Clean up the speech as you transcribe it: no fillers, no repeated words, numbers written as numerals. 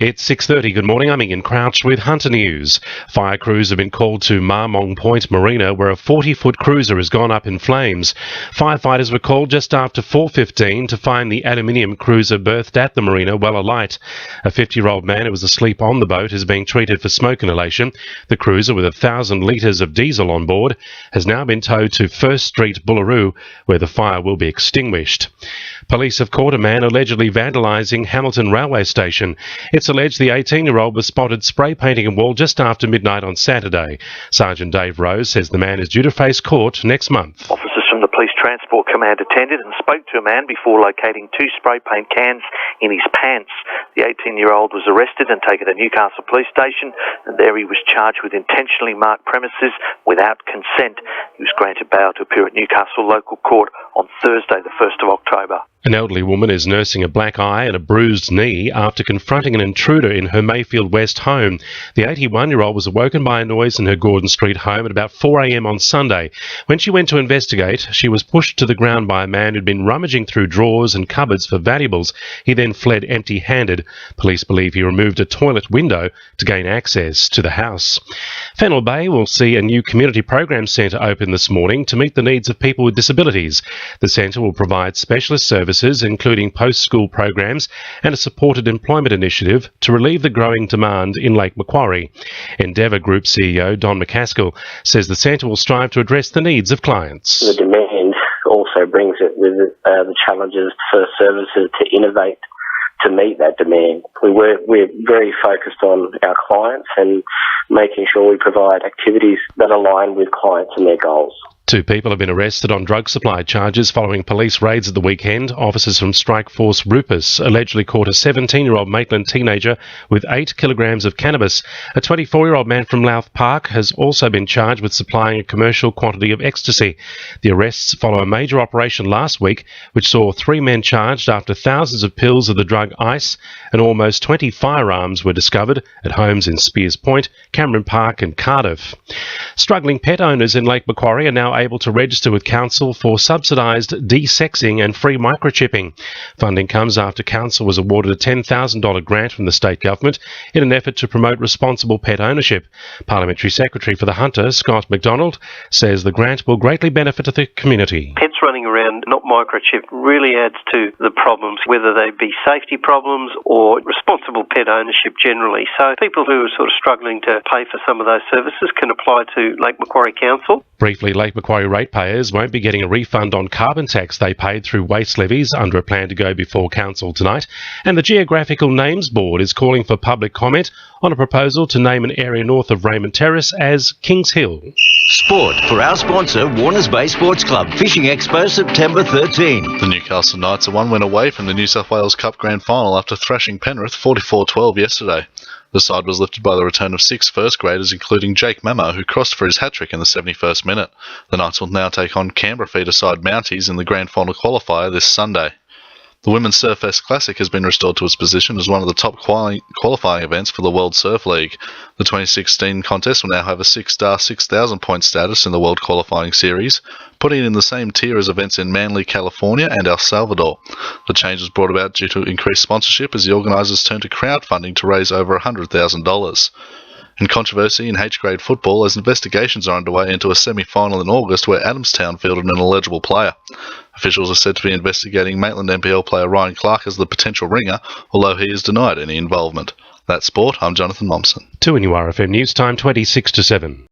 It's 6:30. Good morning. I'm Ian Crouch with Hunter News. Fire crews have been called to Marmong Point Marina, where a 40-foot cruiser has gone up in flames. Firefighters were called just after 4:15 to find the aluminium cruiser berthed at the marina well alight. A 50-year-old man who was asleep on the boat is being treated for smoke inhalation. The cruiser, with 1,000 litres of diesel on board, has now been towed to First Street, Bullaroo, where the fire will be extinguished. Police have caught a man allegedly vandalising Hamilton Railway Station. It's alleged the 18-year-old was spotted spray painting a wall just after midnight on Saturday. Sergeant Dave Rose says the man is due to face court next month. Officers from the Police Transport Command attended and spoke to a man before locating 2 spray paint cans in his pants. The 18-year-old was arrested and taken to Newcastle Police Station, and there he was charged with intentionally marked premises without consent. He was granted bail to appear at Newcastle Local Court on Thursday, the 1st of October. An elderly woman is nursing a black eye and a bruised knee after confronting an intruder in her Mayfield West home. The 81-year-old was awoken by a noise in her Gordon Street home at about 4 a.m. on Sunday. When she went to investigate, she was pushed to the ground by a man who'd been rummaging through drawers and cupboards for valuables. He then fled empty-handed. Police believe he removed a toilet window to gain access to the house. Fennell Bay will see a new community program centre open this morning to meet the needs of people with disabilities. The centre will provide specialist services, including post-school programs and a supported employment initiative to relieve the growing demand in Lake Macquarie. Endeavour Group CEO Don McCaskill says the centre will strive to address the needs of clients. The demand also brings it with the challenges for services to innovate to meet that demand. We're very focused on our clients and making sure we provide activities that align with clients and their goals. 2 people have been arrested on drug supply charges following police raids at the weekend. Officers from Strike Force Rupus allegedly caught a 17-year-old Maitland teenager with 8 kilograms of cannabis. A 24-year-old man from Louth Park has also been charged with supplying a commercial quantity of ecstasy. The arrests follow a major operation last week which saw 3 men charged after thousands of pills of the drug ice and almost 20 firearms were discovered at homes in Spears Point, Cameron Park and Cardiff. Struggling pet owners in Lake Macquarie are now able to register with Council for subsidised desexing and free microchipping. Funding comes after Council was awarded a $10,000 grant from the state government in an effort to promote responsible pet ownership. Parliamentary Secretary for the Hunter, Scott MacDonald, says the grant will greatly benefit the community. Pets running around not microchipped really adds to the problems, whether they be safety problems or responsible pet ownership generally. So people who are sort of struggling to pay for some of those services can apply to Lake Macquarie Council. Briefly, Lake Macquarie ratepayers won't be getting a refund on carbon tax they paid through waste levies under a plan to go before Council tonight. And the Geographical Names Board is calling for public comment on a proposal to name an area north of Raymond Terrace as Kings Hill. Sport for our sponsor, Warners Bay Sports Club, Fishing Expo, September 13. The Newcastle Knights are 1 win away from the New South Wales Cup Grand Final after thrashing Penrith 44-12 yesterday. The side was lifted by the return of 6 first graders, including Jake Mamo, who crossed for his hat-trick in the 71st minute. The Knights will now take on Canberra feeder side Mounties in the Grand Final qualifier this Sunday. The Women's Surfest Classic has been restored to its position as one of the top qualifying events for the World Surf League. The 2016 contest will now have a 6-star 6,000-point status in the World Qualifying Series, putting it in the same tier as events in Manly, California and El Salvador. The change was brought about due to increased sponsorship as the organisers turned to crowdfunding to raise over $100,000. And controversy in H-grade football as investigations are underway into a semi-final in August where Adamstown fielded an illegible player. Officials are said to be investigating Maitland NPL player Ryan Clark as the potential ringer, although he has denied any involvement. That's sport. I'm Jonathon Momsen. 2 in URFM News Time, 26 to 7.